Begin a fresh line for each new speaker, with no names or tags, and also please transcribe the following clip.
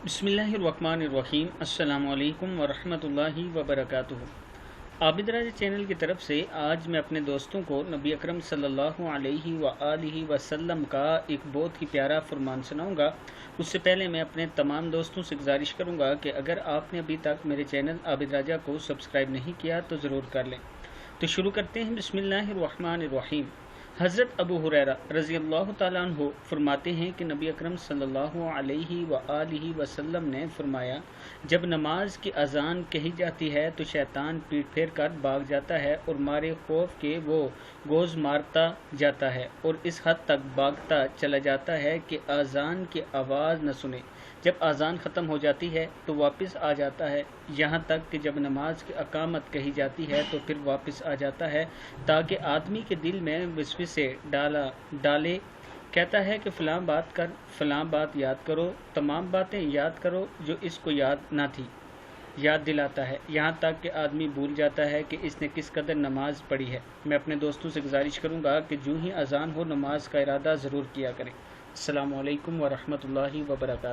बिस्मिल्लाहिर्रहमानिर्रहीम। अस्सलामु अलैकुम वरहमतुल्लाहि वबरकातुहू। आबिद राजा चैनल की तरफ से आज मैं अपने दोस्तों को नबी अकरम सल्लल्लाहु अलैहि वआलिहि वसल्लम का एक बहुत ही प्यारा फरमान सुनाऊंगा। उससे पहले मैं अपने तमाम दोस्तों से गुजारिश करूंगा कि अगर आपने अभी तक मेरे चैनल आबिद राजा को सब्सक्राइब नहीं किया तो ज़रूर कर लें। तो शुरू करते हैं। बिस्मिल्लाहिर्रहमानिर्रहीम। हज़रत अबू हुरैरा रज़ी अल्लाह ताला अन्हु फरमाते हैं कि नबी अकरम सल्लल्लाहु अलैहि वआलिहि वसल्लम ने फरमाया, जब नमाज की अजान कही जाती है तो शैतान पीठ फेर कर भाग जाता है और मारे खौफ के वो गोज़ मारता जाता है और इस हद तक भागता चला जाता है कि अजान की आवाज़ न सुने। जब अजान ख़त्म हो जाती है तो वापस आ जाता है, यहाँ तक कि जब नमाज की अकामत कही जाती है तो फिर वापस आ जाता है ताकि आदमी के दिल में वसवसे डाले। कहता है कि फ़लाँ बात कर, फ़लाँ बात याद करो, तमाम बातें याद करो जो इसको याद ना थी, याद दिलाता है, यहाँ तक कि आदमी भूल जाता है कि इसने किस कदर नमाज पढ़ी है। मैं अपने दोस्तों से गुजारिश करूँगा कि जो ही अजान हो नमाज का इरादा ज़रूर किया करें। अस्सलामु अलैकुम वरहमतुल्लाहि वबरकातुहू।